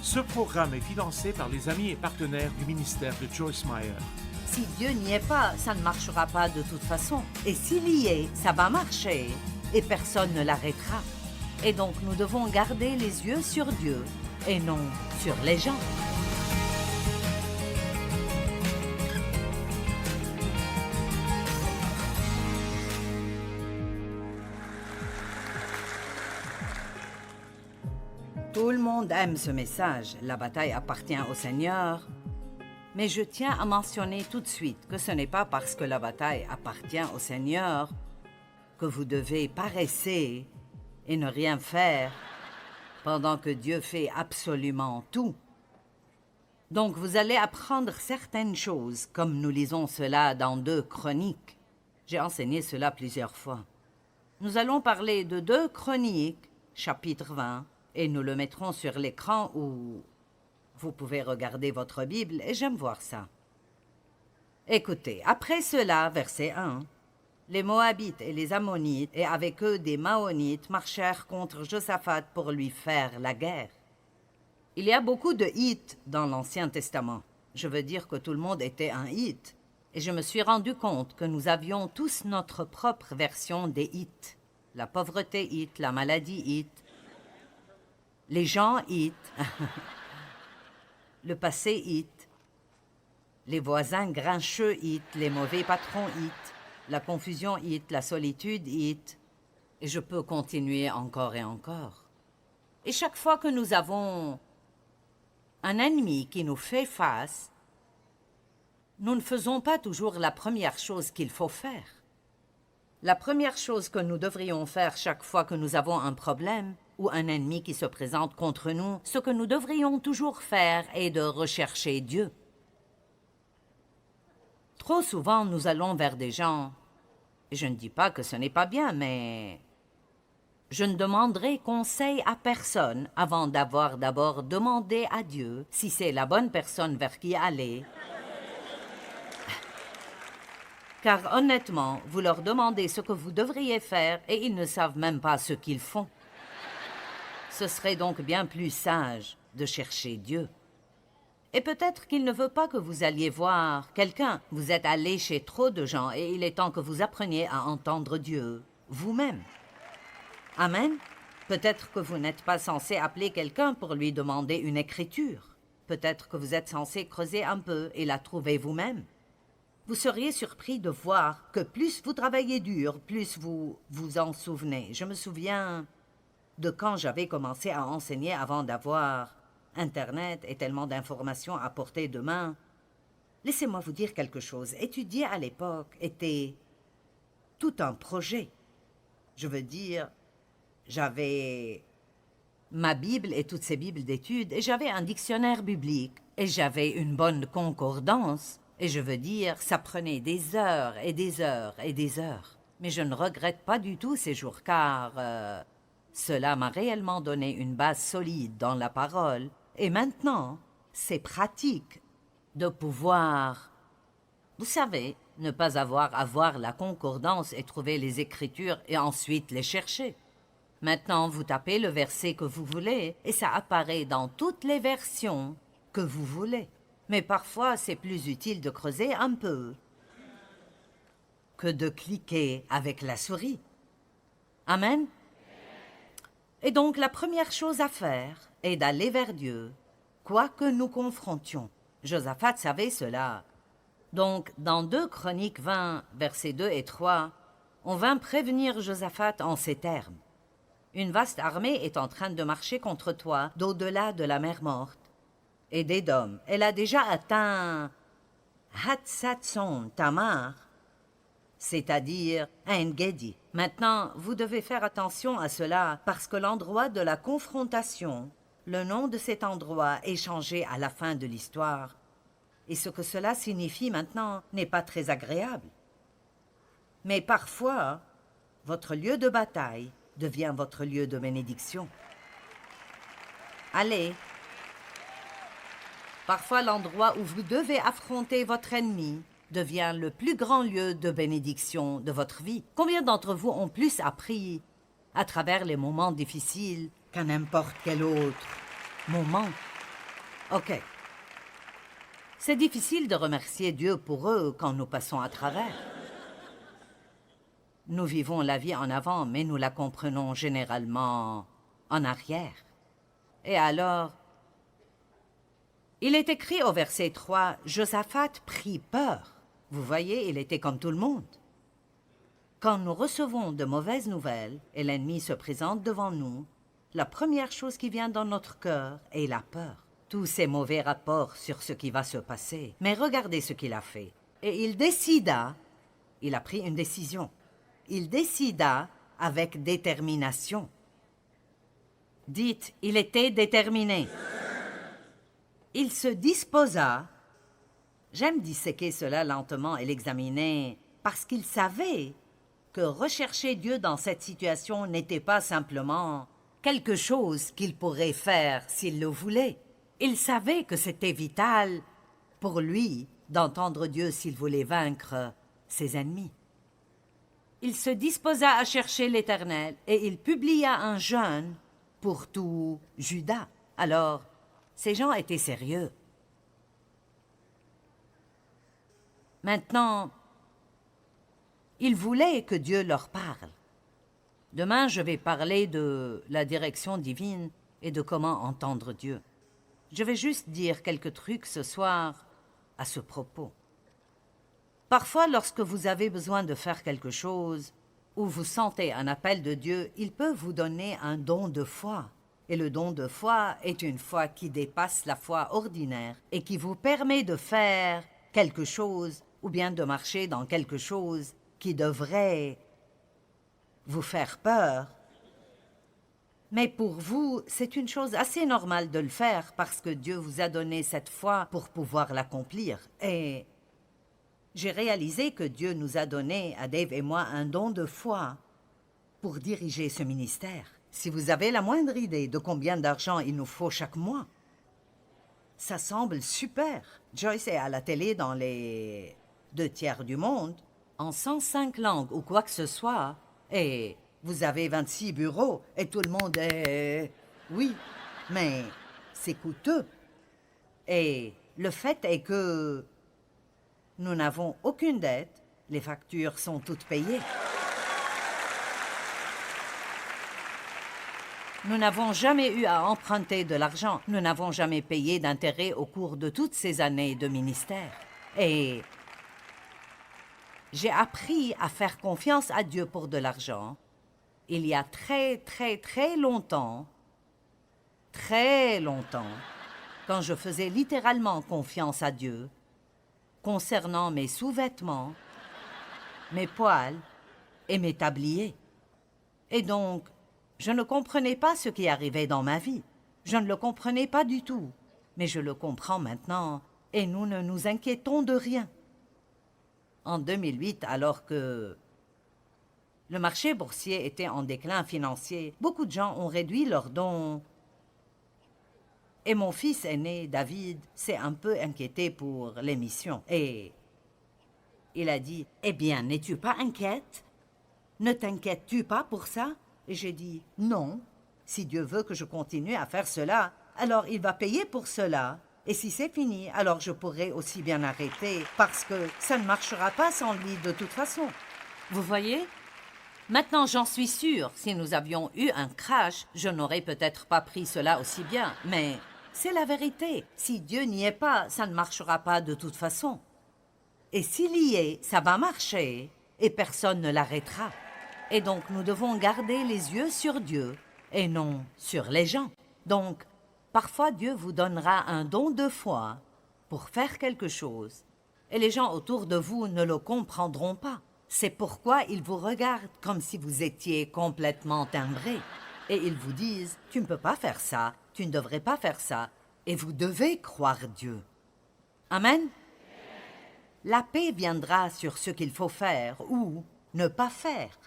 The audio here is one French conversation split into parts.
Ce programme est financé par les amis et partenaires du ministère de Joyce Meyer. Si Dieu n'y est pas, ça ne marchera pas de toute façon. Et s'il y est, ça va marcher. Et personne ne l'arrêtera. Et donc nous devons garder les yeux sur Dieu et non sur les gens. Tout le monde aime ce message. La bataille appartient au Seigneur. Mais je tiens à mentionner tout de suite que ce n'est pas parce que la bataille appartient au Seigneur que vous devez paresser et ne rien faire pendant que Dieu fait absolument tout. Donc vous allez apprendre certaines choses, comme nous lisons cela dans 2 Chroniques. J'ai enseigné cela plusieurs fois. Nous allons parler de 2 Chroniques, chapitre 20, et nous le mettrons sur l'écran où vous pouvez regarder votre Bible et j'aime voir ça. Écoutez, après cela, verset 1, les Moabites et les Ammonites et avec eux des Maonites marchèrent contre Josaphat pour lui faire la guerre. Il y a beaucoup de Hittes dans l'Ancien Testament. Je veux dire que tout le monde était un Hitte. Et je me suis rendu compte que nous avions tous notre propre version des Hittes. La pauvreté Hitte, la maladie Hitte, les gens Hittes, le passé Hitte, les voisins grincheux Hitte, les mauvais patrons Hitte, la confusion Hitte, la solitude Hitte. Et je peux continuer encore et encore. Et chaque fois que nous avons un ennemi qui nous fait face, nous ne faisons pas toujours la première chose qu'il faut faire. La première chose que nous devrions faire chaque fois que nous avons un problème ou un ennemi qui se présente contre nous, ce que nous devrions toujours faire est de rechercher Dieu. Trop souvent, nous allons vers des gens, et je ne dis pas que ce n'est pas bien, mais je ne demanderai conseil à personne avant d'avoir d'abord demandé à Dieu si c'est la bonne personne vers qui aller. Car honnêtement, vous leur demandez ce que vous devriez faire et ils ne savent même pas ce qu'ils font. Ce serait donc bien plus sage de chercher Dieu. Et peut-être qu'il ne veut pas que vous alliez voir quelqu'un. Vous êtes allé chez trop de gens et il est temps que vous appreniez à entendre Dieu vous-même. Amen. Peut-être que vous n'êtes pas censé appeler quelqu'un pour lui demander une écriture. Peut-être que vous êtes censé creuser un peu et la trouver vous-même. Vous seriez surpris de voir que plus vous travaillez dur, plus vous vous en souvenez. Je me souviens de quand j'avais commencé à enseigner avant d'avoir Internet et tellement d'informations à portée de main. Laissez-moi vous dire quelque chose. Étudier à l'époque était tout un projet. Je veux dire, j'avais ma Bible et toutes ces Bibles d'études, et j'avais un dictionnaire biblique, et j'avais une bonne concordance. Et je veux dire, ça prenait des heures et des heures et des heures. Mais je ne regrette pas du tout ces jours, car cela m'a réellement donné une base solide dans la parole. Et maintenant, c'est pratique de pouvoir, vous savez, ne pas avoir à voir la concordance et trouver les Écritures et ensuite les chercher. Maintenant, vous tapez le verset que vous voulez et ça apparaît dans toutes les versions que vous voulez. Mais parfois, c'est plus utile de creuser un peu que de cliquer avec la souris. Amen. Et donc, la première chose à faire est d'aller vers Dieu, quoi que nous confrontions. Josaphat savait cela. Donc, dans 2 Chroniques 20, versets 2 et 3, on vint prévenir Josaphat en ces termes. Une vaste armée est en train de marcher contre toi d'au-delà de la mer morte. Et d'Édom, elle a déjà atteint Hatzatson Tamar, c'est-à-dire En-Gedi. Maintenant, vous devez faire attention à cela parce que l'endroit de la confrontation, le nom de cet endroit est changé à la fin de l'histoire. Et ce que cela signifie maintenant n'est pas très agréable. Mais parfois, votre lieu de bataille devient votre lieu de bénédiction. Allez. Parfois, l'endroit où vous devez affronter votre ennemi devient le plus grand lieu de bénédiction de votre vie. Combien d'entre vous ont plus appris à travers les moments difficiles qu'à n'importe quel autre moment? OK. C'est difficile de remercier Dieu pour eux quand nous passons à travers. Nous vivons la vie en avant, mais nous la comprenons généralement en arrière. Et alors, il est écrit au verset 3, « Josaphat prit peur. » Vous voyez, il était comme tout le monde. Quand nous recevons de mauvaises nouvelles et l'ennemi se présente devant nous, la première chose qui vient dans notre cœur est la peur. Tous ces mauvais rapports sur ce qui va se passer. Mais regardez ce qu'il a fait. Et il a pris une décision. Il décida avec détermination. Dites, il était déterminé. Il se disposa. J'aime disséquer cela lentement et l'examiner parce qu'il savait que rechercher Dieu dans cette situation n'était pas simplement quelque chose qu'il pourrait faire s'il le voulait. Il savait que c'était vital pour lui d'entendre Dieu s'il voulait vaincre ses ennemis. Il se disposa à chercher l'Éternel et il publia un jeûne pour tout Juda. Alors, ces gens étaient sérieux. Maintenant, ils voulaient que Dieu leur parle. Demain, je vais parler de la direction divine et de comment entendre Dieu. Je vais juste dire quelques trucs ce soir à ce propos. Parfois, lorsque vous avez besoin de faire quelque chose ou vous sentez un appel de Dieu, il peut vous donner un don de foi. Et le don de foi est une foi qui dépasse la foi ordinaire et qui vous permet de faire quelque chose ou bien de marcher dans quelque chose qui devrait vous faire peur. Mais pour vous, c'est une chose assez normale de le faire parce que Dieu vous a donné cette foi pour pouvoir l'accomplir. Et j'ai réalisé que Dieu nous a donné, à Dave et moi, un don de foi pour diriger ce ministère. Si vous avez la moindre idée de combien d'argent il nous faut chaque mois, ça semble super. Joyce est à la télé dans les 2/3 du monde, en 105 langues ou quoi que ce soit, et vous avez 26 bureaux et tout le monde est... Oui, mais c'est coûteux. Et le fait est que nous n'avons aucune dette, les factures sont toutes payées. Nous n'avons jamais eu à emprunter de l'argent. Nous n'avons jamais payé d'intérêt au cours de toutes ces années de ministère. Et j'ai appris à faire confiance à Dieu pour de l'argent. Il y a très longtemps, quand je faisais littéralement confiance à Dieu concernant mes sous-vêtements, mes poils et mes tabliers. Et donc, je ne comprenais pas ce qui arrivait dans ma vie. Je ne le comprenais pas du tout. Mais je le comprends maintenant et nous ne nous inquiétons de rien. En 2008, alors que le marché boursier était en déclin financier, beaucoup de gens ont réduit leurs dons. Et mon fils aîné, David, s'est un peu inquiété pour l'émission. Et il a dit, « Eh bien, n'es-tu pas inquiète? Ne t'inquiètes-tu pas pour ça? » Et j'ai dit, « Non, si Dieu veut que je continue à faire cela, alors il va payer pour cela. Et si c'est fini, alors je pourrai aussi bien arrêter, parce que ça ne marchera pas sans lui de toute façon. » Vous voyez? Maintenant, j'en suis sûre, si nous avions eu un crash, je n'aurais peut-être pas pris cela aussi bien, mais c'est la vérité. Si Dieu n'y est pas, ça ne marchera pas de toute façon. Et s'il y est, ça va marcher, et personne ne l'arrêtera. Et donc, nous devons garder les yeux sur Dieu, et non sur les gens. Donc, parfois, Dieu vous donnera un don de foi pour faire quelque chose, et les gens autour de vous ne le comprendront pas. C'est pourquoi ils vous regardent comme si vous étiez complètement timbré. Et ils vous disent, tu ne peux pas faire ça, tu ne devrais pas faire ça, et vous devez croire Dieu. Amen? La paix viendra sur ce qu'il faut faire ou ne pas faire.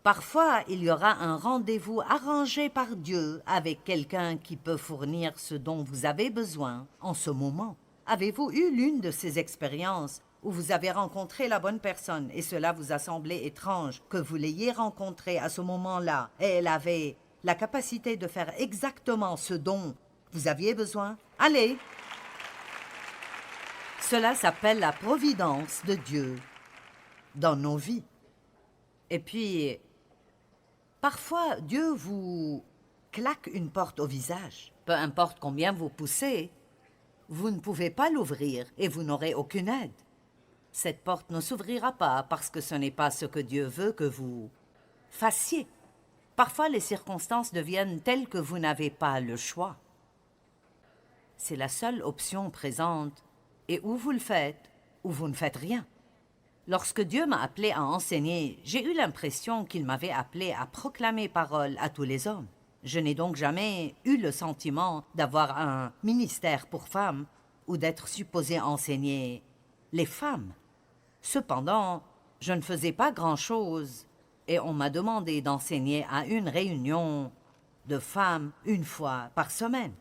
Parfois, il y aura un rendez-vous arrangé par Dieu avec quelqu'un qui peut fournir ce dont vous avez besoin en ce moment. Avez-vous eu l'une de ces expériences où vous avez rencontré la bonne personne et cela vous a semblé étrange que vous l'ayez rencontrée à ce moment-là et elle avait la capacité de faire exactement ce dont Vous aviez besoin? Allez! Cela s'appelle la providence de Dieu dans nos vies. Et puis, parfois, Dieu vous claque une porte au visage. Peu importe combien vous poussez, vous ne pouvez pas l'ouvrir et vous n'aurez aucune aide. Cette porte ne s'ouvrira pas parce que ce n'est pas ce que Dieu veut que vous fassiez. Parfois, les circonstances deviennent telles que vous n'avez pas le choix. C'est la seule option présente, et ou vous le faites, ou vous ne faites rien. Lorsque Dieu m'a appelé à enseigner, j'ai eu l'impression qu'il m'avait appelé à proclamer parole à tous les hommes. Je n'ai donc jamais eu le sentiment d'avoir un ministère pour femmes ou d'être supposé enseigner les femmes. Cependant, je ne faisais pas grand-chose et on m'a demandé d'enseigner à une réunion de femmes une fois par semaine.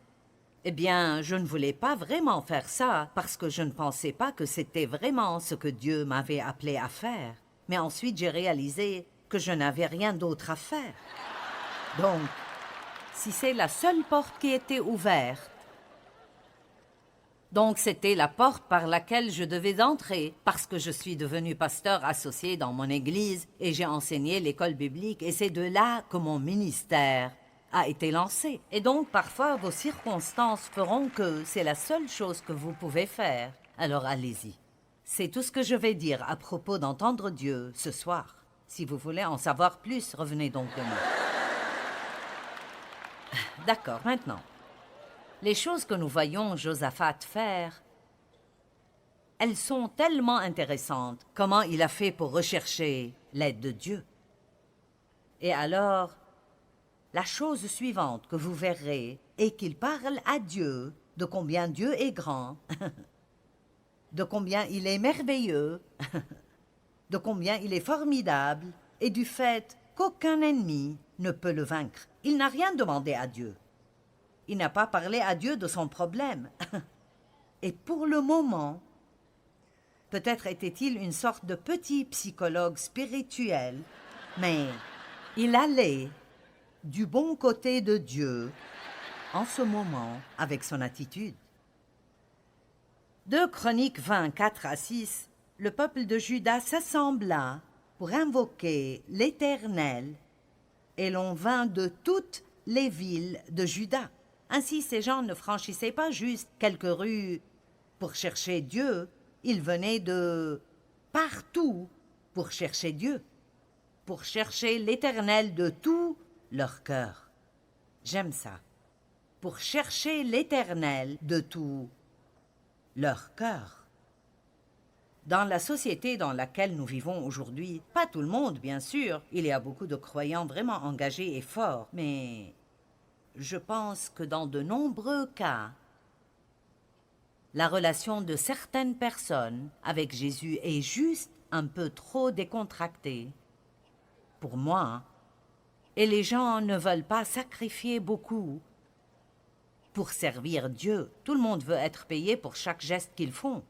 Eh bien, je ne voulais pas vraiment faire ça parce que je ne pensais pas que c'était vraiment ce que Dieu m'avait appelé à faire. Mais ensuite, j'ai réalisé que je n'avais rien d'autre à faire. Donc, si c'est la seule porte qui était ouverte, donc c'était la porte par laquelle je devais entrer parce que je suis devenu pasteur associé dans mon église et j'ai enseigné l'école biblique et c'est de là que mon ministère a été lancé. Et donc, parfois, vos circonstances feront que c'est la seule chose que vous pouvez faire. Alors, allez-y. C'est tout ce que je vais dire à propos d'entendre Dieu ce soir. Si vous voulez en savoir plus, revenez donc demain. D'accord, maintenant. Les choses que nous voyons Josaphat faire, elles sont tellement intéressantes. Comment il a fait pour rechercher l'aide de Dieu. Et alors, la chose suivante que vous verrez est qu'il parle à Dieu de combien Dieu est grand, de combien il est merveilleux, de combien il est formidable, et du fait qu'aucun ennemi ne peut le vaincre. Il n'a rien demandé à Dieu. Il n'a pas parlé à Dieu de son problème. Et pour le moment, peut-être était-il une sorte de petit psychologue spirituel, mais il allait du bon côté de Dieu en ce moment avec son attitude. 2 Chroniques 20, 4 à 6, le peuple de Juda s'assembla pour invoquer l'Éternel et l'on vint de toutes les villes de Juda. Ainsi, ces gens ne franchissaient pas juste quelques rues pour chercher Dieu, ils venaient de partout pour chercher Dieu, pour chercher l'Éternel de tout leur cœur. J'aime ça. Pour chercher l'Éternel de tout leur cœur. Dans la société dans laquelle nous vivons aujourd'hui, pas tout le monde, bien sûr, il y a beaucoup de croyants vraiment engagés et forts, mais je pense que dans de nombreux cas, la relation de certaines personnes avec Jésus est juste un peu trop décontractée. Pour moi, et les gens ne veulent pas sacrifier beaucoup pour servir Dieu. Tout le monde veut être payé pour chaque geste qu'ils font.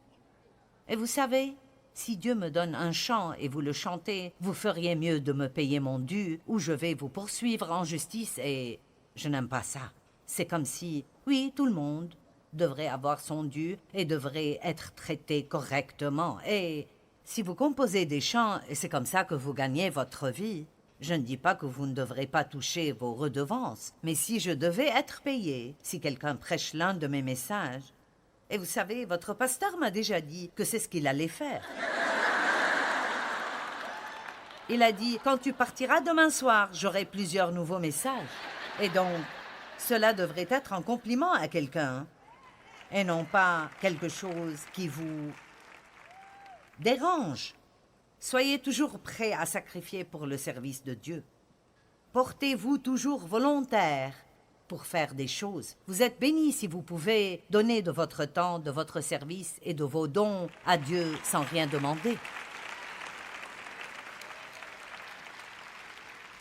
Et vous savez, si Dieu me donne un chant et vous le chantez, vous feriez mieux de me payer mon dû ou je vais vous poursuivre en justice et je n'aime pas ça. C'est comme si, oui, tout le monde devrait avoir son dû et devrait être traité correctement. Et si vous composez des chants et c'est comme ça que vous gagnez votre vie, je ne dis pas que vous ne devrez pas toucher vos redevances, mais si je devais être payé, si quelqu'un prêche l'un de mes messages, et vous savez, votre pasteur m'a déjà dit que c'est ce qu'il allait faire. Il a dit, quand tu partiras demain soir, j'aurai plusieurs nouveaux messages. Et donc, cela devrait être un compliment à quelqu'un, et non pas quelque chose qui vous dérange. Soyez toujours prêts à sacrifier pour le service de Dieu. Portez-vous toujours volontaire pour faire des choses. Vous êtes bénis si vous pouvez donner de votre temps, de votre service et de vos dons à Dieu sans rien demander.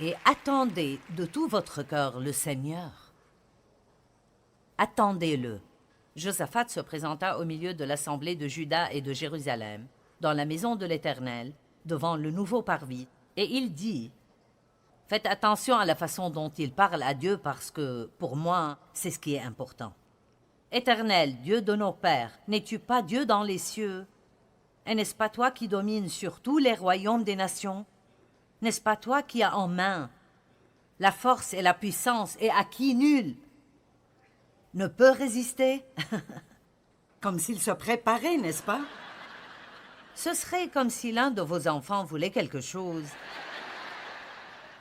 Et attendez de tout votre cœur le Seigneur. Attendez-le. Josaphat se présenta au milieu de l'assemblée de Juda et de Jérusalem, dans la maison de l'Éternel, devant le nouveau parvis, et il dit, « Faites attention à la façon dont il parle à Dieu parce que, pour moi, c'est ce qui est important. Éternel, Dieu de nos pères, n'es-tu pas Dieu dans les cieux? Et n'est-ce pas toi qui domines sur tous les royaumes des nations? N'est-ce pas toi qui as en main la force et la puissance et à qui nul ne peut résister? Comme s'il se préparait, n'est-ce pas? Ce serait comme si l'un de vos enfants voulait quelque chose.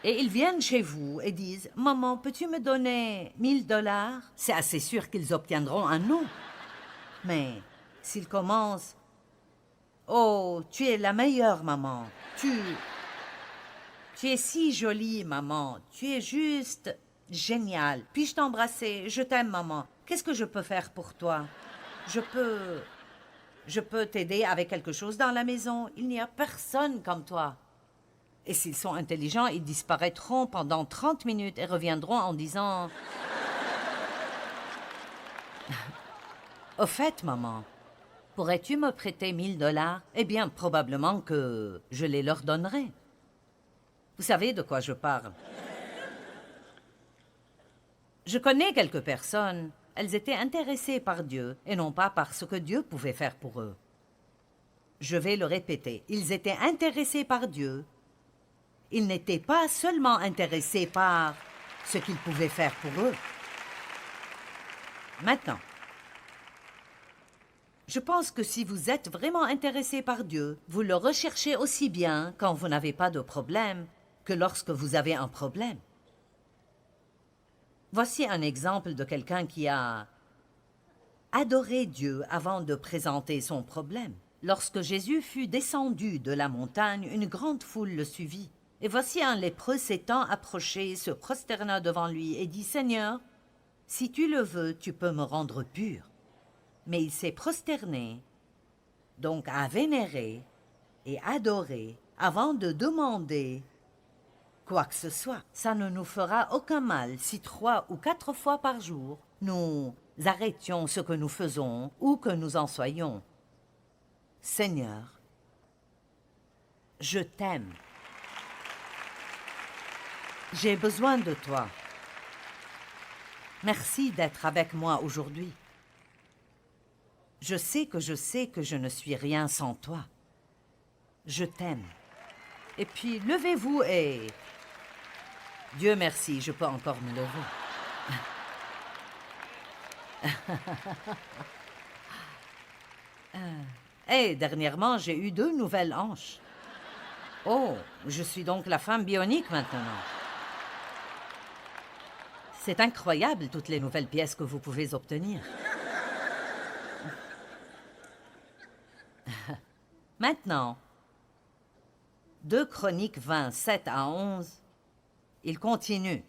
Et ils viennent chez vous et disent « Maman, peux-tu me donner 1000 $? C'est assez sûr qu'ils obtiendront un non. Mais s'ils commencent « Oh, tu es la meilleure, maman. Tu es si jolie, maman. Tu es juste géniale. Puis-je t'embrasser? Je t'aime, maman. Qu'est-ce que je peux faire pour toi? Je peux t'aider avec quelque chose dans la maison. Il n'y a personne comme toi. » Et s'ils sont intelligents, ils disparaîtront pendant 30 minutes et reviendront en disant « Au fait, maman, pourrais-tu me prêter 1000 $? Eh bien, probablement que je les leur donnerai. » Vous savez de quoi je parle. Je connais quelques personnes. Elles étaient intéressées par Dieu et non pas par ce que Dieu pouvait faire pour eux. Je vais le répéter. Ils étaient intéressés par Dieu. Ils n'étaient pas seulement intéressés par ce qu'il pouvait faire pour eux. Maintenant, je pense que si vous êtes vraiment intéressé par Dieu, vous le recherchez aussi bien quand vous n'avez pas de problème que lorsque vous avez un problème. Voici un exemple de quelqu'un qui a adoré Dieu avant de présenter son problème. Lorsque Jésus fut descendu de la montagne, une grande foule le suivit. Et voici un lépreux s'étant approché, se prosterna devant lui et dit « Seigneur, si tu le veux, tu peux me rendre pur. » Mais il s'est prosterné, donc à vénérer et adorer avant de demander quoi que ce soit. Ça ne nous fera aucun mal si 3 ou 4 fois par jour, nous arrêtions ce que nous faisons ou que nous en soyons. Seigneur, je t'aime. J'ai besoin de toi. Merci d'être avec moi aujourd'hui. Je sais que je ne suis rien sans toi. Je t'aime. Et puis, levez-vous et... Dieu merci, je peux encore me lever. Dernièrement, j'ai eu 2 nouvelles hanches. Oh, je suis donc la femme bionique maintenant. C'est incroyable, toutes les nouvelles pièces que vous pouvez obtenir. Maintenant, 2 Chroniques 20, 7 à 11, il continue.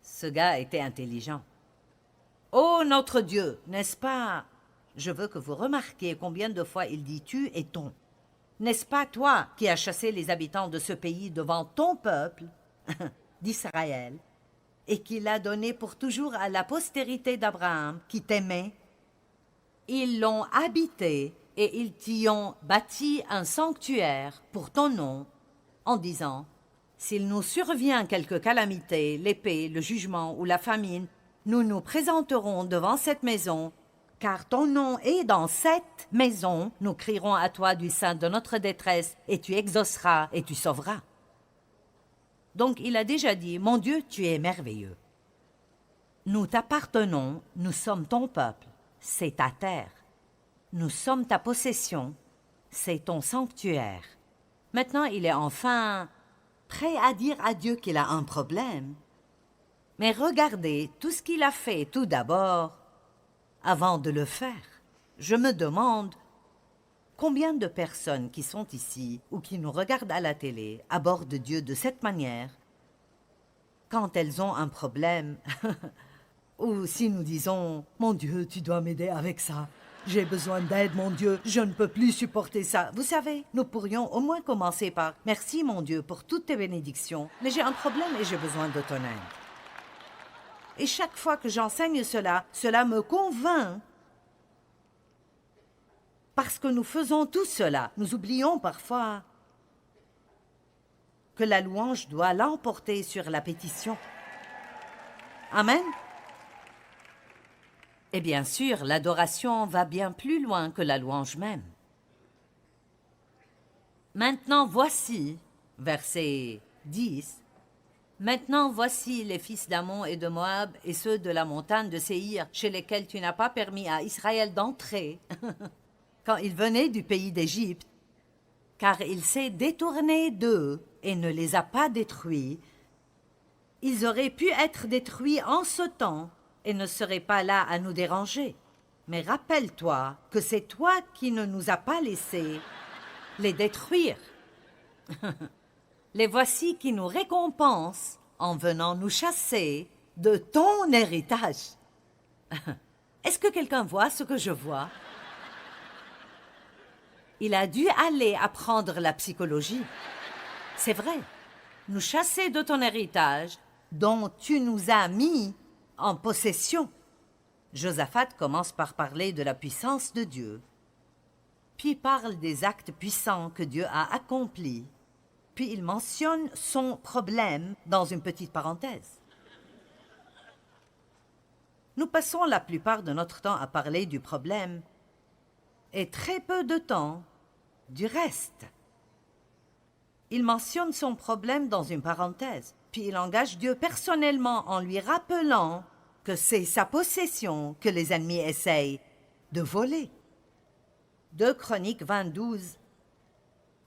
Ce gars était intelligent. « Oh, notre Dieu, n'est-ce pas? Je veux que vous remarquiez combien de fois il dit « tu » et « ton ». N'est-ce pas toi qui as chassé les habitants de ce pays devant ton peuple d'Israël, et qui l'a donné pour toujours à la postérité d'Abraham, qui t'aimait? Ils l'ont habité, et ils t'y ont bâti un sanctuaire pour ton nom, en disant, « S'il nous survient quelque calamité, l'épée, le jugement ou la famine, nous nous présenterons devant cette maison, car ton nom est dans cette maison, nous crierons à toi du sein de notre détresse, et tu exauceras et tu sauveras. » Donc il a déjà dit, « Mon Dieu, tu es merveilleux. Nous t'appartenons, nous sommes ton peuple, c'est ta terre. Nous sommes ta possession, c'est ton sanctuaire. » Maintenant, il est enfin prêt à dire à Dieu qu'il a un problème. Mais regardez tout ce qu'il a fait tout d'abord avant de le faire. Je me demande combien de personnes qui sont ici ou qui nous regardent à la télé abordent Dieu de cette manière quand elles ont un problème ou si nous disons « Mon Dieu, tu dois m'aider avec ça. J'ai besoin d'aide, mon Dieu. Je ne peux plus supporter ça. » Vous savez, nous pourrions au moins commencer par « Merci, mon Dieu, pour toutes tes bénédictions, mais j'ai un problème et j'ai besoin de ton aide. » Et chaque fois que j'enseigne cela, cela me convainc. Parce que nous faisons tout cela, nous oublions parfois que la louange doit l'emporter sur la pétition. Amen. Et bien sûr, l'adoration va bien plus loin que la louange même. Maintenant voici, verset 10, maintenant voici les fils d'Ammon et de Moab et ceux de la montagne de Séhir, chez lesquels tu n'as pas permis à Israël d'entrer, quand il venait du pays d'Égypte, car il s'est détourné d'eux et ne les a pas détruits. Ils auraient pu être détruits en ce temps et ne seraient pas là à nous déranger. Mais rappelle-toi que c'est toi qui ne nous as pas laissés les détruire. Les voici qui nous récompensent en venant nous chasser de ton héritage. Est-ce que quelqu'un voit ce que je vois? Il a dû aller apprendre la psychologie. C'est vrai, nous chasser de ton héritage dont tu nous as mis en possession. Josaphat commence par parler de la puissance de Dieu, puis parle des actes puissants que Dieu a accomplis, puis il mentionne son problème dans une petite parenthèse. Nous passons la plupart de notre temps à parler du problème et très peu de temps du reste. Il mentionne son problème dans une parenthèse, puis il engage Dieu personnellement en lui rappelant que c'est sa possession que les ennemis essayent de voler. 2 Chroniques 22,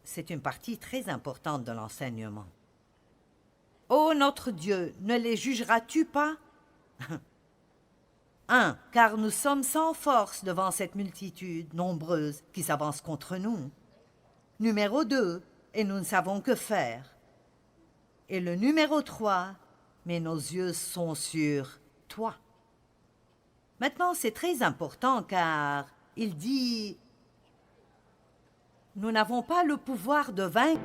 c'est une partie très importante de l'enseignement. Ô notre Dieu, ne les jugeras-tu pas? 1. Car nous sommes sans force devant cette multitude nombreuse qui s'avance contre nous. Numéro 2, et nous ne savons que faire. Et le numéro 3, mais nos yeux sont sur toi. Maintenant, c'est très important car il dit « Nous n'avons pas le pouvoir de vaincre. »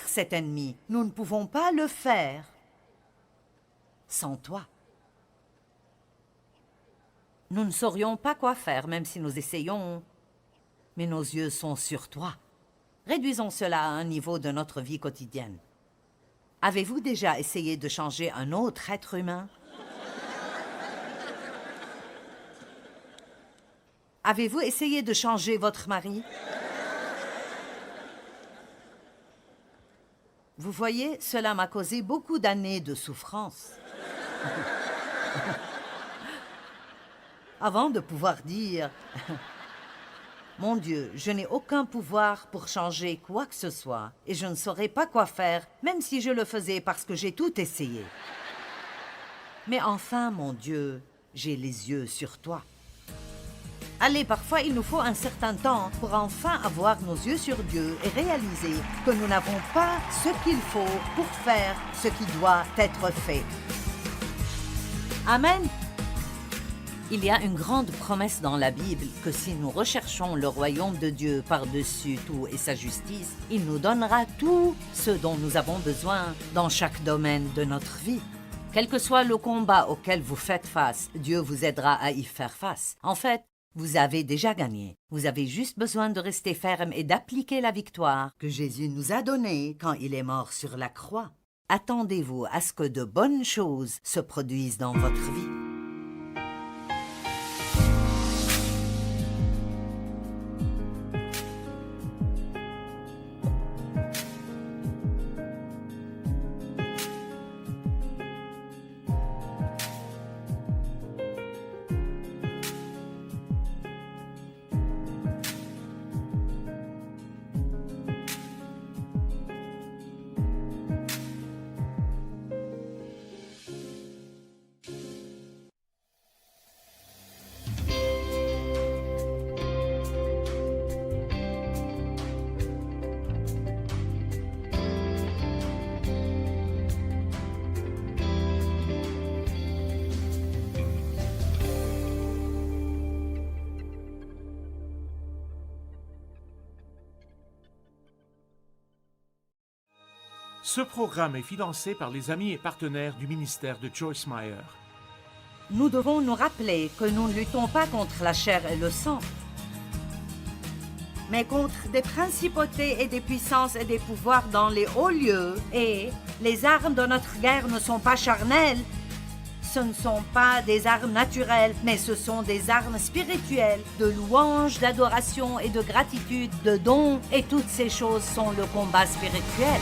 Cet ennemi. Nous ne pouvons pas le faire sans toi. Nous ne saurions pas quoi faire, même si nous essayons, mais nos yeux sont sur toi. Réduisons cela à un niveau de notre vie quotidienne. Avez-vous déjà essayé de changer un autre être humain? Avez-vous essayé de changer votre mari? Vous voyez, cela m'a causé beaucoup d'années de souffrance. Avant de pouvoir dire « Mon Dieu, je n'ai aucun pouvoir pour changer quoi que ce soit et je ne saurais pas quoi faire, même si je le faisais parce que j'ai tout essayé. Mais enfin, mon Dieu, j'ai les yeux sur toi. » Allez, parfois il nous faut un certain temps pour enfin avoir nos yeux sur Dieu et réaliser que nous n'avons pas ce qu'il faut pour faire ce qui doit être fait. Amen. Il y a une grande promesse dans la Bible que si nous recherchons le royaume de Dieu par-dessus tout et sa justice, il nous donnera tout ce dont nous avons besoin dans chaque domaine de notre vie. Quel que soit le combat auquel vous faites face, Dieu vous aidera à y faire face. En fait, vous avez déjà gagné. Vous avez juste besoin de rester ferme et d'appliquer la victoire que Jésus nous a donnée quand il est mort sur la croix. Attendez-vous à ce que de bonnes choses se produisent dans votre vie. Ce programme est financé par les amis et partenaires du ministère de Joyce Meyer. Nous devons nous rappeler que nous ne luttons pas contre la chair et le sang, mais contre des principautés et des puissances et des pouvoirs dans les hauts lieux. Et les armes de notre guerre ne sont pas charnelles. Ce ne sont pas des armes naturelles, mais ce sont des armes spirituelles, de louange, d'adoration et de gratitude, de dons. Et toutes ces choses sont le combat spirituel.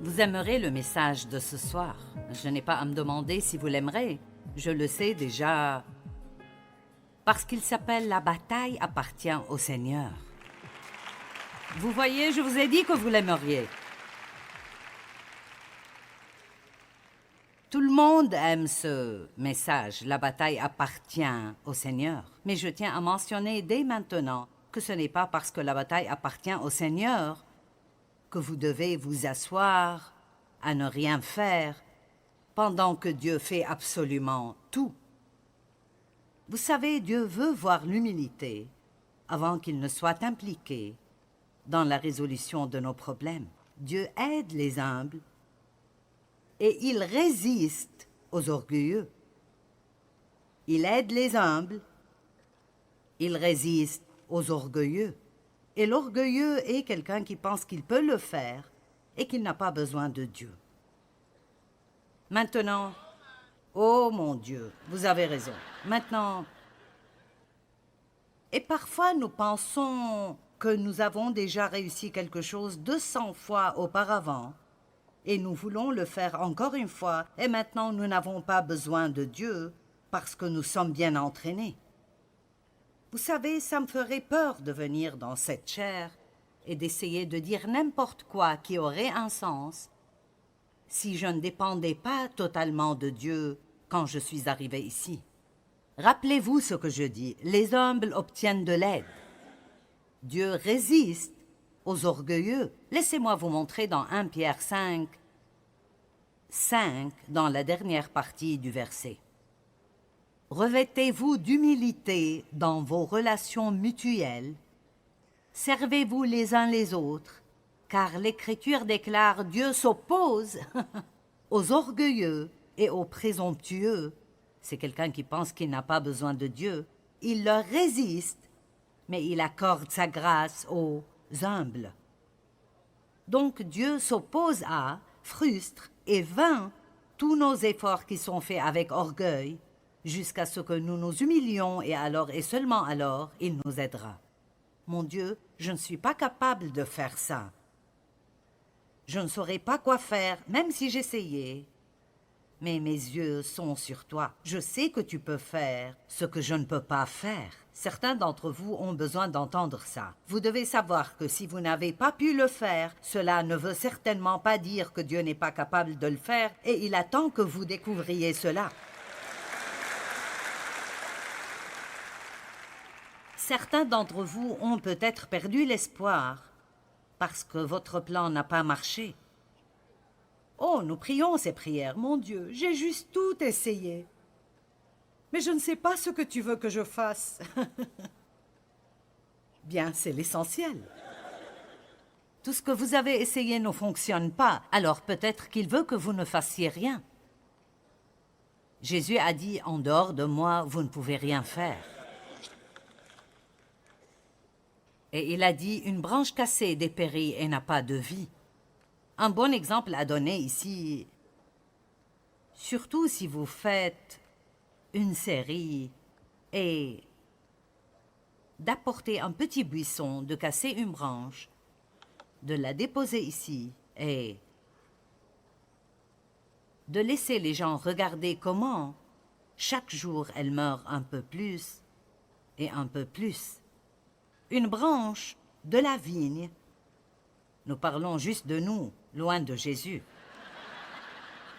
Vous aimerez le message de ce soir. Je n'ai pas à me demander si vous l'aimerez. Je le sais déjà. Parce qu'il s'appelle « La bataille appartient au Seigneur ». Vous voyez, je vous ai dit que vous l'aimeriez. Tout le monde aime ce message « La bataille appartient au Seigneur ». Mais je tiens à mentionner dès maintenant que ce n'est pas parce que la bataille appartient au Seigneur que vous devez vous asseoir à ne rien faire pendant que Dieu fait absolument tout. Vous savez, Dieu veut voir l'humilité avant qu'il ne soit impliqué dans la résolution de nos problèmes. Dieu aide les humbles et il résiste aux orgueilleux. Il aide les humbles, il résiste aux orgueilleux. Et l'orgueilleux est quelqu'un qui pense qu'il peut le faire et qu'il n'a pas besoin de Dieu. Maintenant, oh mon Dieu, vous avez raison. Maintenant, et parfois nous pensons que nous avons déjà réussi quelque chose 200 fois auparavant et nous voulons le faire encore une fois et maintenant nous n'avons pas besoin de Dieu parce que nous sommes bien entraînés. Vous savez, ça me ferait peur de venir dans cette chair et d'essayer de dire n'importe quoi qui aurait un sens si je ne dépendais pas totalement de Dieu quand je suis arrivé ici. Rappelez-vous ce que je dis, les humbles obtiennent de l'aide. Dieu résiste aux orgueilleux. Laissez-moi vous montrer dans 1 Pierre 5, dans la dernière partie du verset. Revêtez-vous d'humilité dans vos relations mutuelles. Servez-vous les uns les autres, car l'Écriture déclare Dieu s'oppose aux orgueilleux et aux présomptueux. C'est quelqu'un qui pense qu'il n'a pas besoin de Dieu. Il leur résiste, mais il accorde sa grâce aux humbles. Donc Dieu s'oppose à, frustre et vainc tous nos efforts qui sont faits avec orgueil, jusqu'à ce que nous nous humilions et alors et seulement alors, il nous aidera. Mon Dieu, je ne suis pas capable de faire ça. Je ne saurais pas quoi faire, même si j'essayais. Mais mes yeux sont sur toi. Je sais que tu peux faire ce que je ne peux pas faire. Certains d'entre vous ont besoin d'entendre ça. Vous devez savoir que si vous n'avez pas pu le faire, cela ne veut certainement pas dire que Dieu n'est pas capable de le faire et il attend que vous découvriez cela. Certains d'entre vous ont peut-être perdu l'espoir parce que votre plan n'a pas marché. Oh, nous prions ces prières. Mon Dieu, j'ai juste tout essayé. Mais je ne sais pas ce que tu veux que je fasse. Bien, c'est l'essentiel. Tout ce que vous avez essayé ne fonctionne pas, alors peut-être qu'il veut que vous ne fassiez rien. Jésus a dit, en dehors de moi, vous ne pouvez rien faire. Et il a dit, une branche cassée dépérit et n'a pas de vie. Un bon exemple à donner ici, surtout si vous faites une série, est d'apporter un petit buisson, de casser une branche, de la déposer ici et de laisser les gens regarder comment chaque jour elle meurt un peu plus et un peu plus. Une branche de la vigne. Nous parlons juste de nous, loin de Jésus.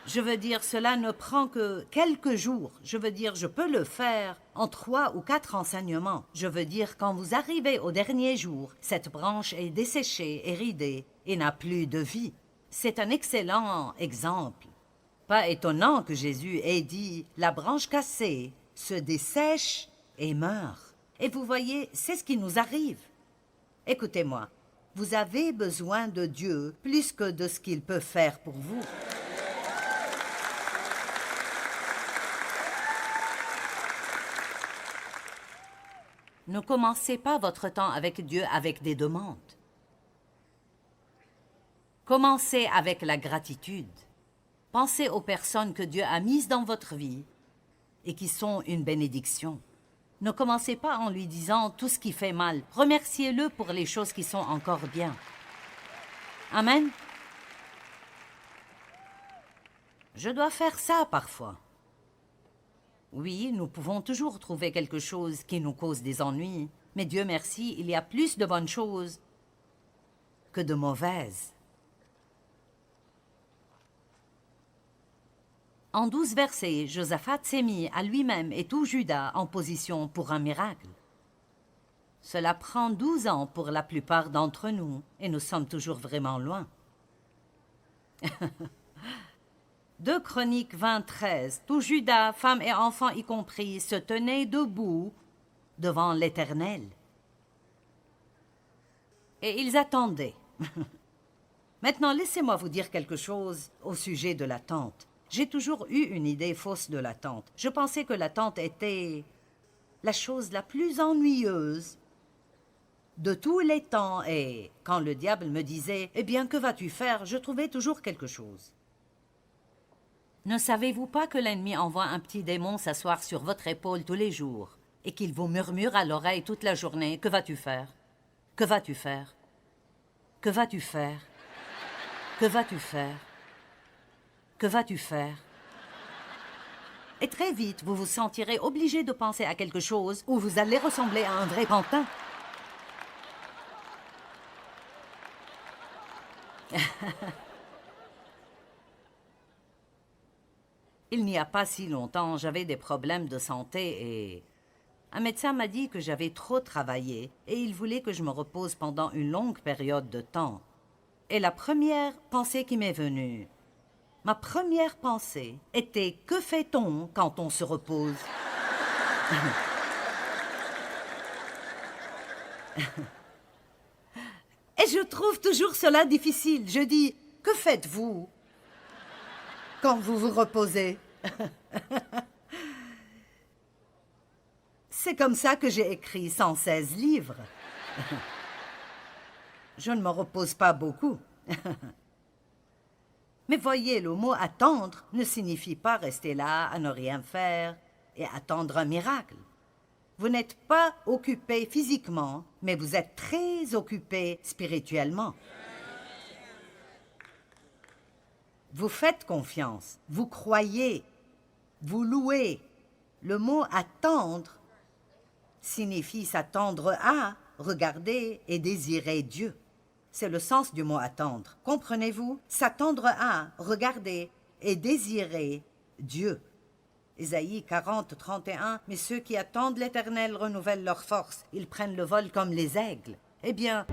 Je veux dire, cela ne prend que quelques jours. Je veux dire, je peux le faire en 3 ou 4 enseignements. Je veux dire, quand vous arrivez au dernier jour, cette branche est desséchée et ridée et n'a plus de vie. C'est un excellent exemple. Pas étonnant que Jésus ait dit « la branche cassée se dessèchent et meurent. Et vous voyez, c'est ce qui nous arrive. Écoutez-moi, vous avez besoin de Dieu plus que de ce qu'il peut faire pour vous. Ne commencez pas votre temps avec Dieu avec des demandes. Commencez avec la gratitude. Pensez aux personnes que Dieu a mises dans votre vie et qui sont une bénédiction. Ne commencez pas en lui disant tout ce qui fait mal. Remerciez-le pour les choses qui sont encore bien. Amen. Je dois faire ça parfois. Oui, nous pouvons toujours trouver quelque chose qui nous cause des ennuis, mais Dieu merci, il y a plus de bonnes choses que de mauvaises. En 12 versets, Josaphat s'est mis à lui-même et tout Juda en position pour un miracle. Cela prend 12 ans pour la plupart d'entre nous, et nous sommes toujours vraiment loin. 2 Chroniques 20:13, tout Juda, femmes et enfants y compris, se tenaient debout devant l'Éternel. Et ils attendaient. Maintenant, laissez-moi vous dire quelque chose au sujet de l'attente. J'ai toujours eu une idée fausse de l'attente. Je pensais que l'attente était la chose la plus ennuyeuse de tous les temps, et quand le diable me disait « Eh bien, que vas-tu faire ?» je trouvais toujours quelque chose. Ne savez-vous pas que l'ennemi envoie un petit démon s'asseoir sur votre épaule tous les jours et qu'il vous murmure à l'oreille toute la journée « Que vas-tu faire? Que vas-tu faire? Que vas-tu faire? Que vas-tu faire? Que vas-tu faire ?» Et très vite, vous vous sentirez obligé de penser à quelque chose où vous allez ressembler à un vrai pantin. Il n'y a pas si longtemps, j'avais des problèmes de santé et un médecin m'a dit que j'avais trop travaillé et il voulait que je me repose pendant une longue période de temps. Et la première pensée qui m'est venue, ma première pensée était « Que fait-on quand on se repose ?» Et je trouve toujours cela difficile. Je dis « Que faites-vous quand vous vous reposez ?» C'est comme ça que j'ai écrit 116 livres. Je ne me repose pas beaucoup. Mais voyez, le mot « attendre » ne signifie pas rester là à ne rien faire et attendre un miracle. Vous n'êtes pas occupé physiquement, mais vous êtes très occupé spirituellement. Vous faites confiance, vous croyez, vous louez. Le mot « attendre » signifie s'attendre à, regarder et désirer Dieu. C'est le sens du mot « attendre ». Comprenez-vous? S'attendre à, regarder et désirer Dieu. Ésaïe 40, 31, « Mais ceux qui attendent l'Éternel renouvellent leur force. Ils prennent le vol comme les aigles. » Eh bien,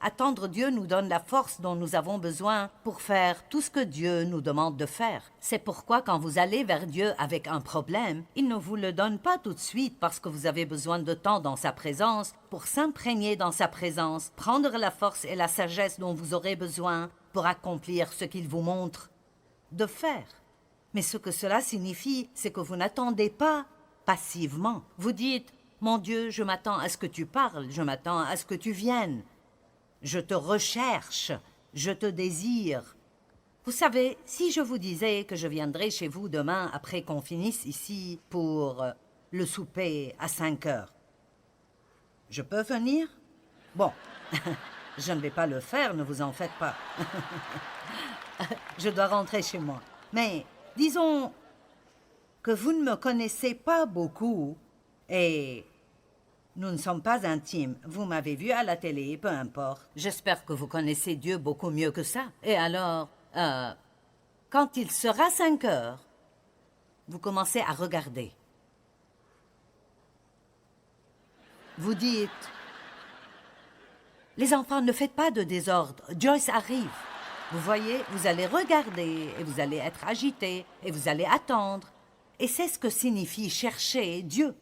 attendre Dieu nous donne la force dont nous avons besoin pour faire tout ce que Dieu nous demande de faire. C'est pourquoi quand vous allez vers Dieu avec un problème, il ne vous le donne pas tout de suite parce que vous avez besoin de temps dans sa présence pour s'imprégner dans sa présence, prendre la force et la sagesse dont vous aurez besoin pour accomplir ce qu'il vous montre de faire. Mais ce que cela signifie, c'est que vous n'attendez pas passivement. Vous dites, mon Dieu, je m'attends à ce que tu parles, je m'attends à ce que tu viennes. Je te recherche, je te désire. Vous savez, si je vous disais que je viendrais chez vous demain après qu'on finisse ici pour le souper à 5 heures, je peux venir? Bon, je ne vais pas le faire, ne vous en faites pas. Je dois rentrer chez moi. Mais disons que vous ne me connaissez pas beaucoup et nous ne sommes pas intimes. Vous m'avez vu à la télé, peu importe. J'espère que vous connaissez Dieu beaucoup mieux que ça. Et alors, quand il sera 5 heures, vous commencez à regarder. Vous dites, les enfants, ne faites pas de désordre. Joyce arrive. Vous voyez, vous allez regarder et vous allez être agité et vous allez attendre. Et c'est ce que signifie chercher Dieu.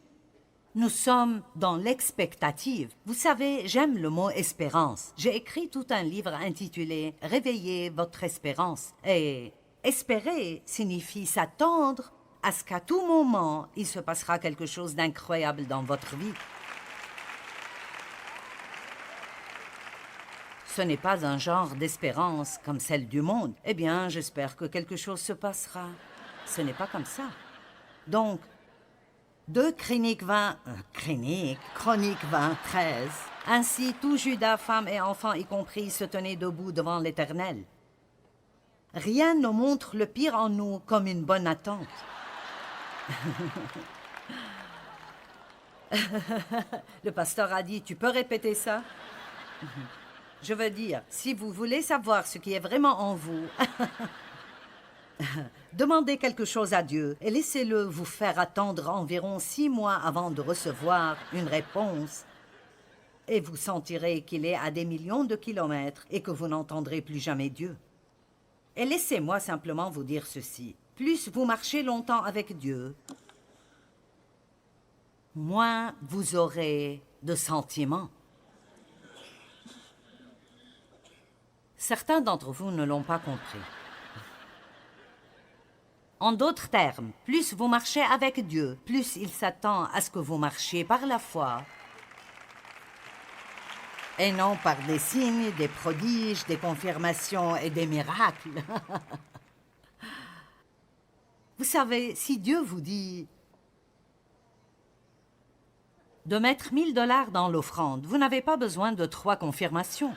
Nous sommes dans l'expectative. Vous savez, j'aime le mot espérance. J'ai écrit tout un livre intitulé « Réveillez votre espérance ». Et espérer signifie s'attendre à ce qu'à tout moment, il se passera quelque chose d'incroyable dans votre vie. Ce n'est pas un genre d'espérance comme celle du monde. Eh bien, j'espère que quelque chose se passera. Ce n'est pas comme ça. Donc, 2 Chroniques 20, Chroniques 20, 13. Ainsi, tout Juda, femmes et enfants y compris, se tenait debout devant l'Éternel. Rien ne montre le pire en nous comme une bonne attente. Le pasteur a dit, tu peux répéter ça? Je veux dire, si vous voulez savoir ce qui est vraiment en vous, demandez quelque chose à Dieu et laissez-le vous faire attendre environ 6 mois avant de recevoir une réponse. Et vous sentirez qu'il est à des millions de kilomètres et que vous n'entendrez plus jamais Dieu. Et laissez-moi simplement vous dire ceci. Plus vous marchez longtemps avec Dieu, moins vous aurez de sentiments. Certains d'entre vous ne l'ont pas compris. En d'autres termes, plus vous marchez avec Dieu, plus il s'attend à ce que vous marchiez par la foi et non par des signes, des prodiges, des confirmations et des miracles. Vous savez, si Dieu vous dit de mettre 1 000 $ dans l'offrande, vous n'avez pas besoin de 3 confirmations.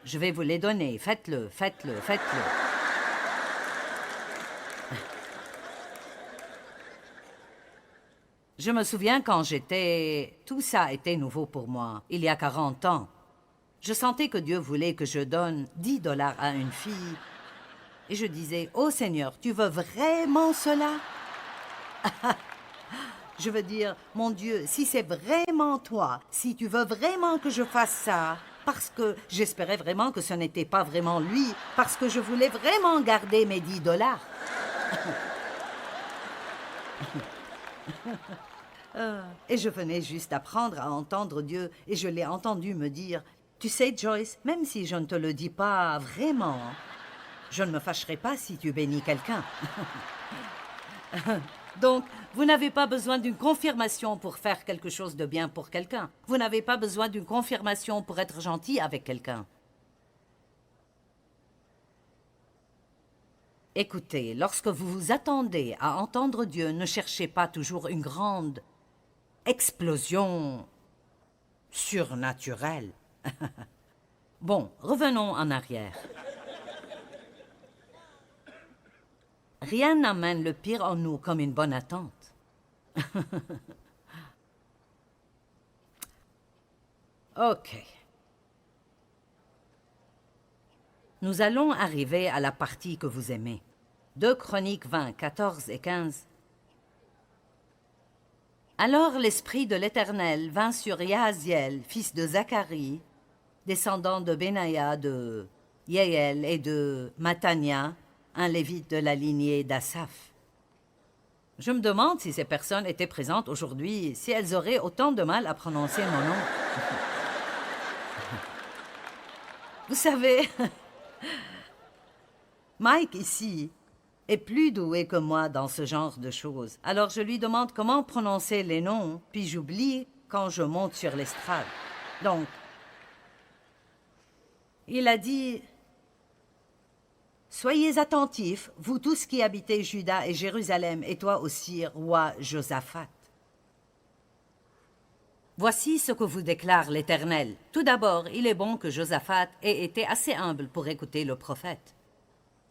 Je vais vous les donner. Faites-le, faites-le, faites-le. Je me souviens quand tout ça était nouveau pour moi, il y a 40 ans. Je sentais que Dieu voulait que je donne 10 $ à une fille. Et je disais, « Oh Seigneur, tu veux vraiment cela? » Je veux dire, mon Dieu, si c'est vraiment toi, si tu veux vraiment que je fasse ça, parce que j'espérais vraiment que ce n'était pas vraiment lui, parce que je voulais vraiment garder mes 10 $. Et je venais juste d'apprendre à entendre Dieu, et je l'ai entendu me dire, « Tu sais, Joyce, même si je ne te le dis pas vraiment, je ne me fâcherai pas si tu bénis quelqu'un. » Donc, vous n'avez pas besoin d'une confirmation pour faire quelque chose de bien pour quelqu'un. Vous n'avez pas besoin d'une confirmation pour être gentil avec quelqu'un. Écoutez, lorsque vous vous attendez à entendre Dieu, ne cherchez pas toujours une grande explosion surnaturelle. Bon, revenons en arrière. Rien n'amène le pire en nous comme une bonne attente. OK. Nous allons arriver à la partie que vous aimez. 2 Chroniques 20, 14 et 15. Alors l'Esprit de l'Éternel vint sur Yahaziel, fils de Zacharie, descendant de Benaïa, de Yéel et de Mattania, un lévite de la lignée d'Asaph. Je me demande si ces personnes étaient présentes aujourd'hui, si elles auraient autant de mal à prononcer mon nom. Vous savez, Mike ici est plus doué que moi dans ce genre de choses. Alors je lui demande comment prononcer les noms, puis j'oublie quand je monte sur l'estrade. Donc, il a dit... Soyez attentifs, vous tous qui habitez Juda et Jérusalem, et toi aussi, roi Josaphat. Voici ce que vous déclare l'Éternel. Tout d'abord, il est bon que Josaphat ait été assez humble pour écouter le prophète.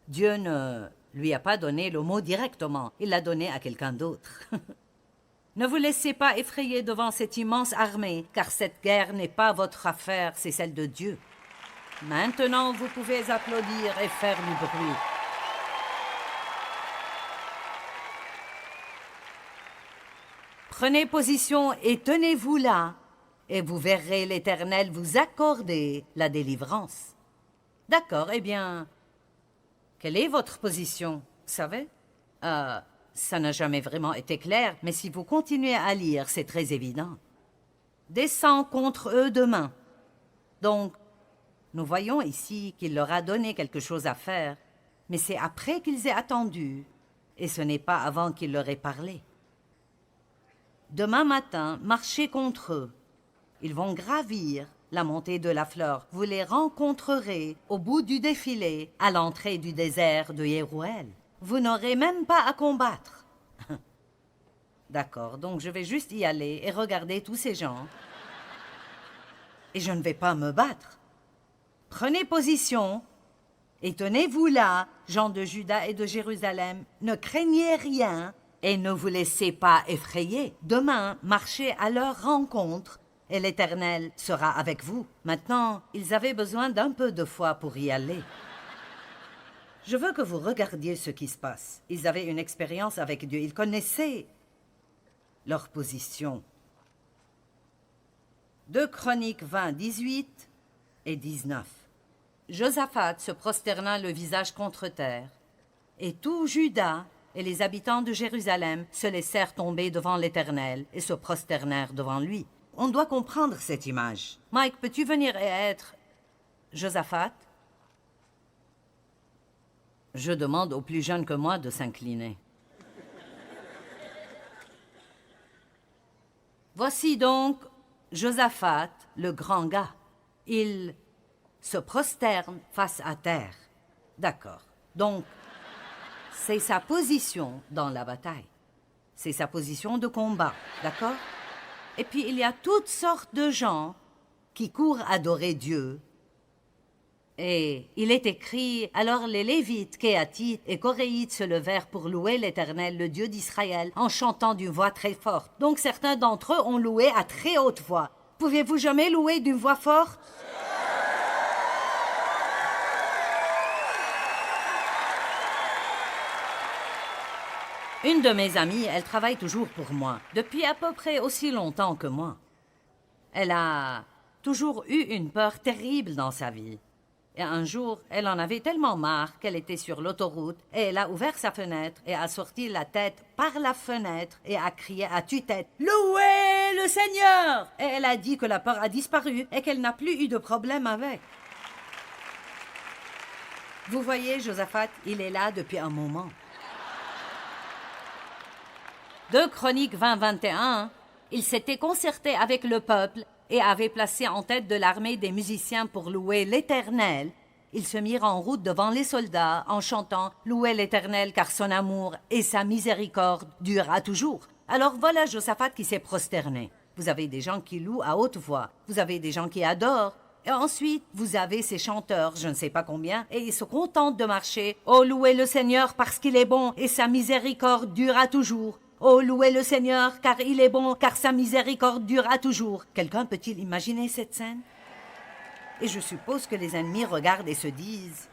Dieu ne lui a pas donné le mot directement, il l'a donné à quelqu'un d'autre. Ne vous laissez pas effrayer devant cette immense armée, car cette guerre n'est pas votre affaire, c'est celle de Dieu. Maintenant, vous pouvez applaudir et faire du bruit. Prenez position et tenez-vous là, et vous verrez l'Éternel vous accorder la délivrance. D'accord, eh bien, quelle est votre position, vous savez? Ça n'a jamais vraiment été clair, mais si vous continuez à lire, c'est très évident. Descends contre eux demain. Donc, nous voyons ici qu'il leur a donné quelque chose à faire, mais c'est après qu'ils aient attendu, et ce n'est pas avant qu'il leur ait parlé. Demain matin, marchez contre eux. Ils vont gravir la montée de la fleur. Vous les rencontrerez au bout du défilé, à l'entrée du désert de Yérouël. Vous n'aurez même pas à combattre. D'accord, donc je vais juste y aller et regarder tous ces gens. Et je ne vais pas me battre. Prenez position et tenez-vous là, gens de Juda et de Jérusalem. Ne craignez rien et ne vous laissez pas effrayer. Demain, marchez à leur rencontre et l'Éternel sera avec vous. Maintenant, ils avaient besoin d'un peu de foi pour y aller. Je veux que vous regardiez ce qui se passe. Ils avaient une expérience avec Dieu. Ils connaissaient leur position. 2 Chroniques 20, 18 et 19. Josaphat se prosterna le visage contre terre, et tout Juda et les habitants de Jérusalem se laissèrent tomber devant l'Éternel et se prosternèrent devant lui. On doit comprendre cette image. Mike, peux-tu venir et être Josaphat? Je demande aux plus jeunes que moi de s'incliner. Voici donc Josaphat, le grand gars. Il se prosterne face à terre. D'accord. Donc, c'est sa position dans la bataille. C'est sa position de combat. D'accord? Et puis, il y a toutes sortes de gens qui courent adorer Dieu. Et il est écrit, alors les Lévites, Kéatites et Coréites se levèrent pour louer l'Éternel, le Dieu d'Israël, en chantant d'une voix très forte. Donc certains d'entre eux ont loué à très haute voix. Pouvez-vous jamais louer d'une voix forte? Une de mes amies, elle travaille toujours pour moi, depuis à peu près aussi longtemps que moi. Elle a toujours eu une peur terrible dans sa vie. Et un jour, elle en avait tellement marre qu'elle était sur l'autoroute et elle a ouvert sa fenêtre et a sorti la tête par la fenêtre et a crié à tue-tête « Louez le Seigneur !» Et elle a dit que la peur a disparu et qu'elle n'a plus eu de problème avec. Vous voyez, Josaphat, il est là depuis un moment. 2 Chroniques 20, 21, il s'était concerté avec le peuple et avait placé en tête de l'armée des musiciens pour louer l'Éternel. Ils se mirent en route devant les soldats en chantant « Louez l'Éternel car son amour et sa miséricorde durent à toujours ». Alors voilà Josaphat qui s'est prosterné. Vous avez des gens qui louent à haute voix. Vous avez des gens qui adorent. Et ensuite, vous avez ces chanteurs, je ne sais pas combien, et ils se contentent de marcher « Oh, louez le Seigneur parce qu'il est bon et sa miséricorde dure à toujours ». Oh, louez le Seigneur, car il est bon, car sa miséricorde dure à toujours. Quelqu'un peut-il imaginer cette scène? Et je suppose que les ennemis regardent et se disent...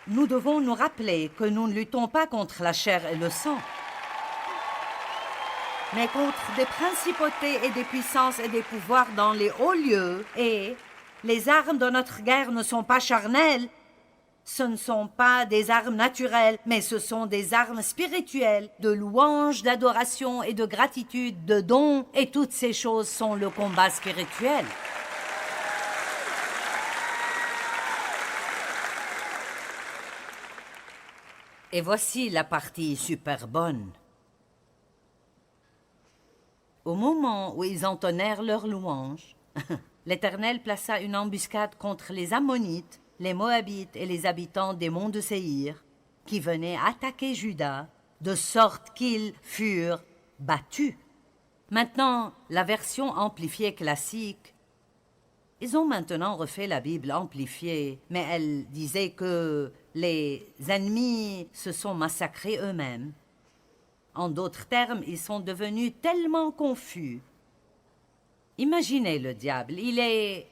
Nous devons nous rappeler que nous ne luttons pas contre la chair et le sang, mais contre des principautés et des puissances et des pouvoirs dans les hauts lieux. Et les armes de notre guerre ne sont pas charnelles. Ce ne sont pas des armes naturelles, mais ce sont des armes spirituelles, de louange, d'adoration et de gratitude, de dons, et toutes ces choses sont le combat spirituel. Et voici la partie super bonne. Au moment où ils entonnèrent leurs louanges, l'Éternel plaça une embuscade contre les Ammonites, les Moabites et les habitants des monts de Séhir, qui venaient attaquer Juda, de sorte qu'ils furent battus. Maintenant, la version amplifiée classique, ils ont maintenant refait la Bible amplifiée, mais elle disait que les ennemis se sont massacrés eux-mêmes. En d'autres termes, ils sont devenus tellement confus. Imaginez le diable, il est...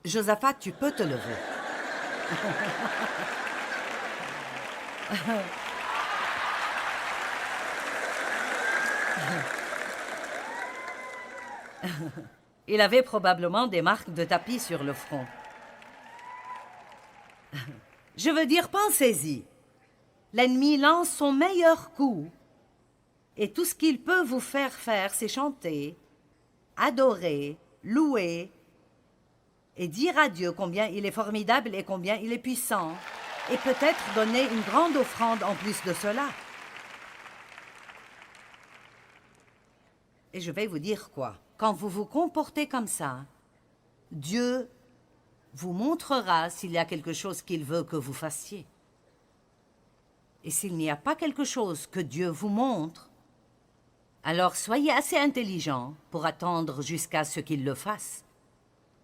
Josaphat, tu peux te lever. Il avait probablement des marques de tapis sur le front. Je veux dire, pensez-y. L'ennemi lance son meilleur coup et tout ce qu'il peut vous faire faire, c'est chanter, adorer, louer et dire à Dieu combien il est formidable et combien il est puissant, et peut-être donner une grande offrande en plus de cela. Et je vais vous dire quoi. Quand vous vous comportez comme ça, Dieu vous montrera s'il y a quelque chose qu'il veut que vous fassiez. Et s'il n'y a pas quelque chose que Dieu vous montre, alors soyez assez intelligent pour attendre jusqu'à ce qu'il le fasse.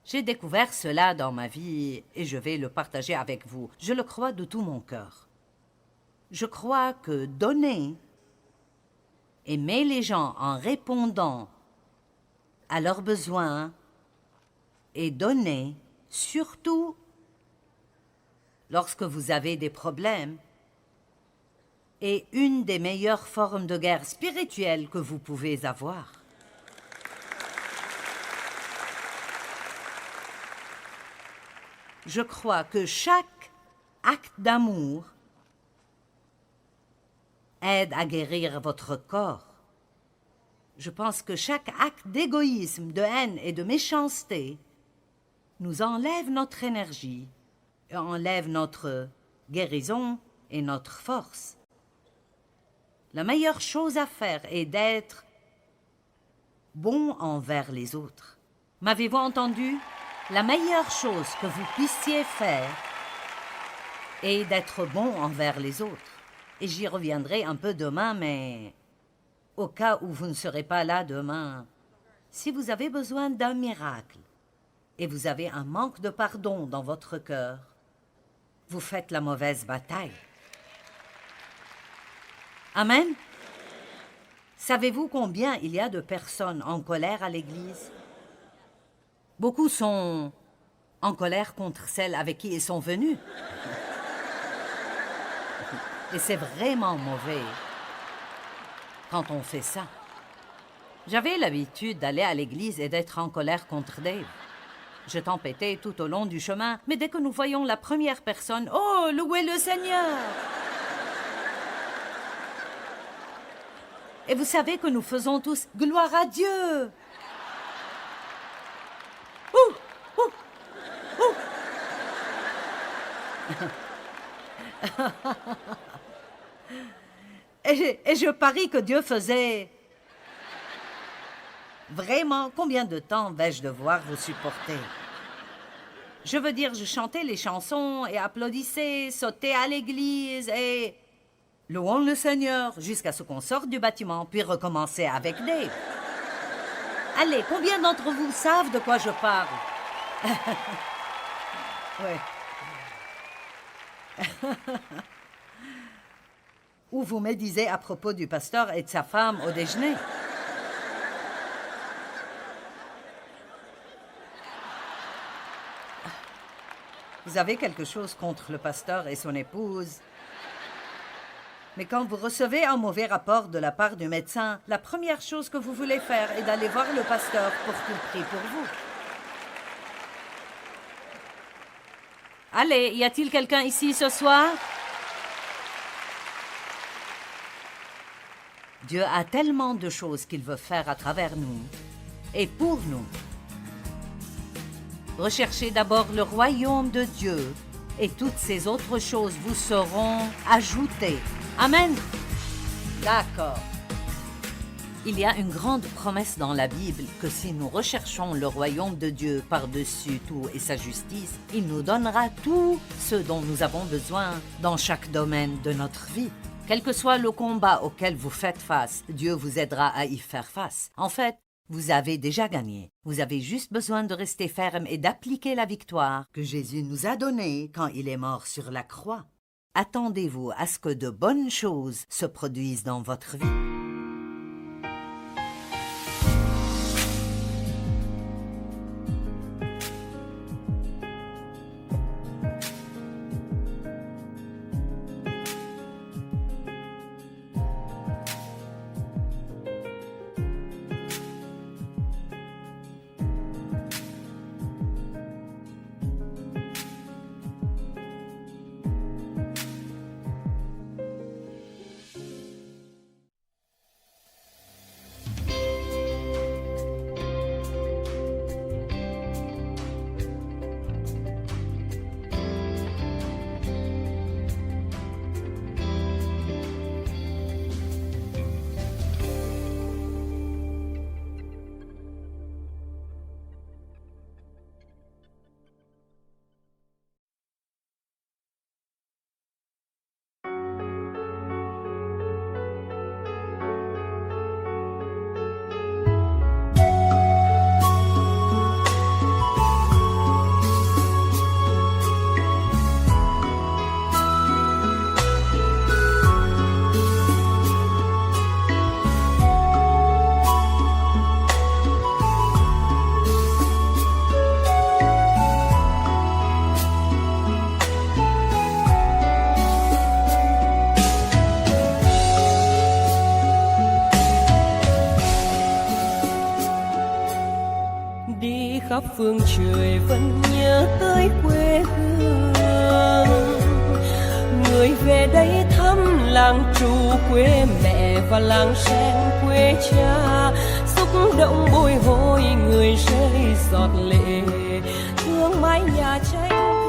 J'ai découvert cela dans ma vie et je vais le partager avec vous. Je le crois de tout mon cœur. Je crois que donner, aimer les gens en répondant à leurs besoins et donner, surtout lorsque vous avez des problèmes, est une des meilleures formes de guerre spirituelle que vous pouvez avoir. Je crois que chaque acte d'amour aide à guérir votre corps. Je pense que chaque acte d'égoïsme, de haine et de méchanceté nous enlève notre énergie et enlève notre guérison et notre force. La meilleure chose à faire est d'être bon envers les autres. M'avez-vous entendu? La meilleure chose que vous puissiez faire est d'être bon envers les autres. Et j'y reviendrai un peu demain, mais au cas où vous ne serez pas là demain, si vous avez besoin d'un miracle et vous avez un manque de pardon dans votre cœur, vous faites la mauvaise bataille. Amen. Savez-vous combien il y a de personnes en colère à l'Église? Beaucoup sont en colère contre celles avec qui ils sont venus. Et c'est vraiment mauvais quand on fait ça. J'avais l'habitude d'aller à l'église et d'être en colère contre Dave. Je tempêtais tout au long du chemin, mais dès que nous voyons la première personne, « Oh, louez le Seigneur !» Et vous savez que nous faisons tous « Gloire à Dieu !» Et je parie que Dieu faisait... Vraiment, combien de temps vais-je devoir vous supporter? Je veux dire, je chantais les chansons et applaudissais, sautais à l'église et... louons le Seigneur jusqu'à ce qu'on sorte du bâtiment, puis recommencer avec Dave. Allez, combien d'entre vous savent de quoi je parle? Oui. Ou vous me disiez à propos du pasteur et de sa femme au déjeuner. Vous avez quelque chose contre le pasteur et son épouse. Mais quand vous recevez un mauvais rapport de la part du médecin, la première chose que vous voulez faire est d'aller voir le pasteur pour qu'il prie pour vous. Allez, y a-t-il quelqu'un ici ce soir? Dieu a tellement de choses qu'il veut faire à travers nous et pour nous. Recherchez d'abord le royaume de Dieu et toutes ces autres choses vous seront ajoutées. Amen. D'accord. Il y a une grande promesse dans la Bible que si nous recherchons le royaume de Dieu par-dessus tout et sa justice, il nous donnera tout ce dont nous avons besoin dans chaque domaine de notre vie. Quel que soit le combat auquel vous faites face, Dieu vous aidera à y faire face. En fait, vous avez déjà gagné. Vous avez juste besoin de rester ferme et d'appliquer la victoire que Jésus nous a donnée quand il est mort sur la croix. Attendez-vous à ce que de bonnes choses se produisent dans votre vie. khắp phương trời vẫn nhớ tới quê hương. Người về đây thăm làng trù quê mẹ và làng sen quê cha, xúc động bồi hồi người rơi giọt lệ, thương mái nhà tranh.